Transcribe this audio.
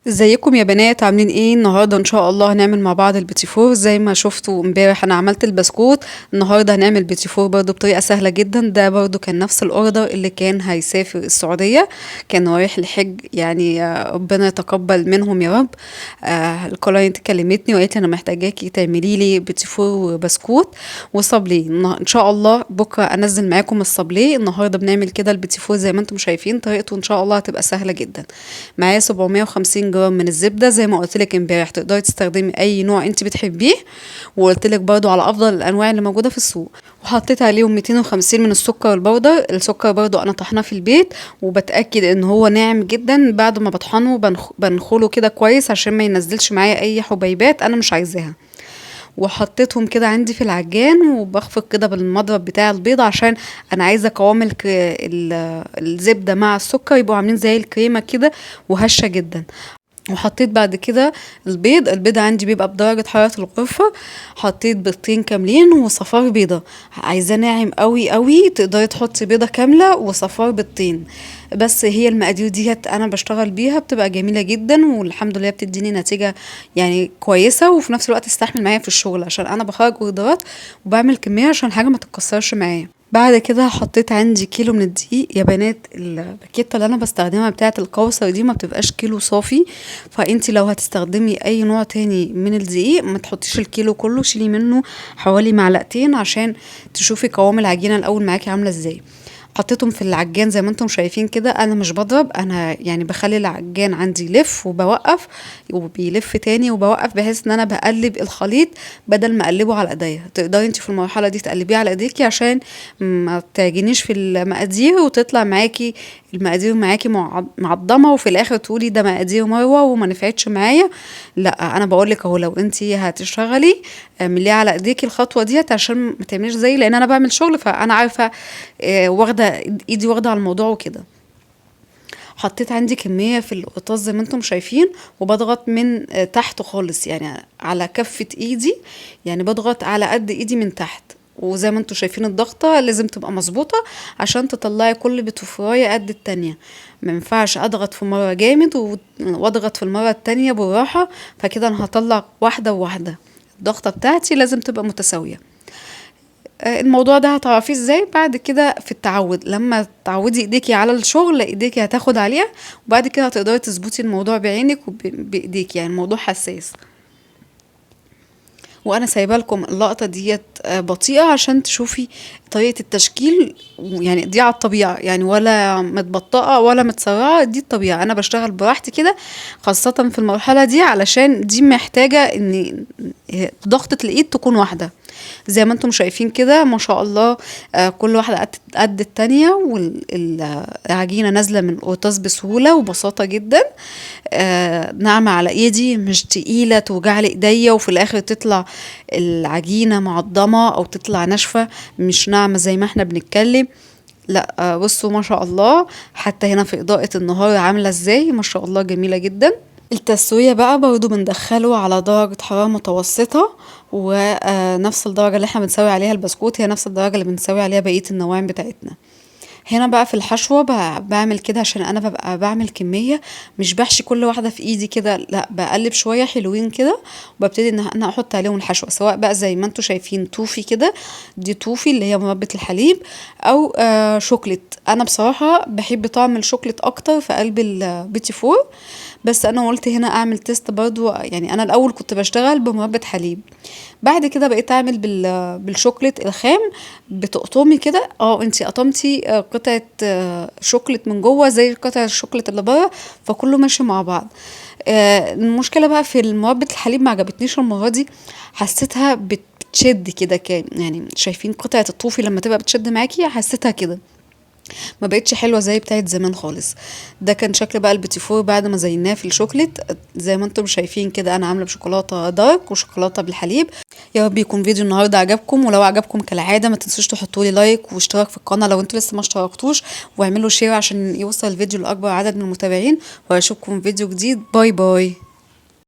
ازيكم يا بنات؟ عاملين ايه النهارده؟ ان شاء الله هنعمل مع بعض البيتي فور. زي ما شفتوا امبارح انا عملت البسكوت، النهارده هنعمل بيتي فور برضو بطريقه سهله جدا. ده برضو كان نفس الاوردر اللي كان هيسافر السعوديه، كان رايح الحج يعني. ربنا يتقبل منهم يا رب. الكلاينت كلمتني وقالت انا محتاجاكي تعملي لي بيتي فور وبسكوت وصابليه. ان شاء الله بكره انزل معاكم الصابليه. النهارده بنعمل كده البيتي فور زي ما انتم شايفين، طريقته ان شاء الله هتبقى سهله جدا. معايا 750 جرام من الزبده زي ما قلت لك امبارح، تقدري تستخدمي اي نوع انت بتحبيه، وقلت لك برضو على افضل الانواع اللي موجوده في السوق. وحطيت عليهم 250 من السكر البودر. السكر برضو انا طحناه في البيت وبتاكد ان هو ناعم جدا. بعد ما بطحنه بنخله كده كويس عشان ما ينزلش معايا اي حبيبات انا مش عايزاها. وحطيتهم كده عندي في العجان وبخفق كده بالمضرب بتاع البيض، عشان انا عايزه قوام الزبده مع السكر يبقوا عاملين زي الكريمه كده وهشه جدا. وحطيت بعد كده البيض عندي بيبقى بدرجة حرارة الغرفة. حطيت بيضتين كاملين وصفار بيضة. عايزاه ناعم قوي قوي تقدري تحطي بيضة كاملة وصفار بيضتين بس. هي المقادير ديت انا بشتغل بيها بتبقى جميلة جدا، والحمد لله بتديني نتيجة يعني كويسة، وفي نفس الوقت تستحمل معايا في الشغل عشان انا بخرج اوردرات وبعمل كمية عشان حاجة ما تتكسرش معايا. بعد كده حطيت عندي كيلو من الدقيق. يا بنات الباكيتة اللي انا بستخدمها بتاعة الكوثر دي ما بتبقاش كيلو صافي، فانتي لو هتستخدمي اي نوع تاني من الدقيق ما تحطيش الكيلو كله، شيلي منه حوالي معلقتين عشان تشوفي قوام العجينة الاول معاكي عاملة ازاي. حطيتهم في العجان زي ما انتم شايفين كده. انا مش بضرب، انا يعني بخلي العجان عندي يلف وبوقف وبيلف تاني وبوقف، بحيث ان انا بقلب الخليط بدل ما اقلبه على ايديا. تقدري انت في المرحله دي تقلبيه على ايديكي عشان ما تعجنيش في المقادير وتطلع معاكي المقادير معاكي معضمه، وفي الاخر تقولي ده مقادير مروه وما نفعتش معايا. لا، انا بقولك اهو لو انت هتشتغلي اعمليها على ايديكي الخطوه ديت عشان ما تعمليش زي، لان انا بعمل شغل فانا عارفه واخده ايدي واخده على الموضوع وكده. حطيت عندي كمية في القطاز زي ما انتم شايفين، وبضغط من تحت خالص يعني على كفة ايدي، يعني بضغط على قد ايدي من تحت. وزي ما انتم شايفين الضغطة لازم تبقى مظبوطة عشان تطلعي كل بتفراية قد التانية. ما ينفعش اضغط في مرة جامد واضغط في المرة التانية بالراحة، فكده انا هطلع واحدة وواحدة. الضغطة بتاعتي لازم تبقى متساوية. الموضوع ده هتعرفيه ازاي بعد كده في التعود. لما تعودي ايديكي على الشغل ايديكي هتاخد عليها، وبعد كده هتقدري تظبطي الموضوع بعينك وبايديك، يعني الموضوع حساس. وانا سايبه لكم اللقطه ديت بطيئه عشان تشوفي طريقه التشكيل، يعني دي على الطبيعه يعني، ولا متبطئه ولا متسرعه، دي الطبيعه. انا بشتغل براحتي كده خاصه في المرحله دي، علشان دي محتاجه ان ضغطه الايد تكون واحده. زي ما انتم شايفين كده ما شاء الله. كل واحدة قد التانية، والعجينة نازلة من القرطاس بسهولة وبساطة جدا. ناعمة على ايدي، مش تقيلة توجع لي ايديا وفي الاخر تطلع العجينة معضمة او تطلع ناشفة مش ناعمة زي ما احنا بنتكلم. لا، بصوا ما شاء الله، حتى هنا في اضاءة النهار عاملة ازاي، ما شاء الله جميلة جدا. التسوية بقى برضو بندخله على درجة حرارة متوسطة، ونفس الدرجة اللي احنا بنسوي عليها البسكوت هي نفس الدرجة اللي بنسوي عليها بقية النواعم بتاعتنا. هنا بقى في الحشوة بعمل كده عشان انا ببقى بعمل كمية، مش بحشي كل واحدة في ايدي كده، لا بقلب شوية حلوين كده وببتدي ان انا احط عليهم الحشوة، سواء بقى زي ما انتوا شايفين توفي كده، دي توفي اللي هي مربى الحليب، او شوكليت. انا بصراحة بحب طعم الشوكليت اكتر في قلب البيتي فور، بس انا قلت هنا اعمل تيست برضو. يعني انا الاول كنت بشتغل بمربى حليب، بعد كده بقيت اعمل بالشوكليت الخام. بتقطمي كده، انتي قطمتي قطعة شوكليت من جوه زي قطعة الشوكليت اللي بره، فكله ماشي مع بعض. المشكلة بقى في مربى الحليب ما عجبتنيش المرة دي، حسيتها بتشد كده، كان يعني شايفين قطعة الطوفي لما تبقى بتشد معاكي، حسيتها كده ما بقتش حلوه زي بتاعت زمان خالص. ده كان شكل بقى البيتي فور بعد ما زيناه في الشوكليت. زي ما انتم شايفين كده انا عامله بشوكولاته دارك وشوكولاته بالحليب. يا رب يكون فيديو النهارده عجبكم، ولو عجبكم كالعاده ما تنسوش تحطوا لي لايك واشتراك في القناه لو انتوا لسه ما اشتركتوش، واعملوا شير عشان يوصل الفيديو لاكبر عدد من المتابعين. واشوفكم في فيديو جديد. باي باي.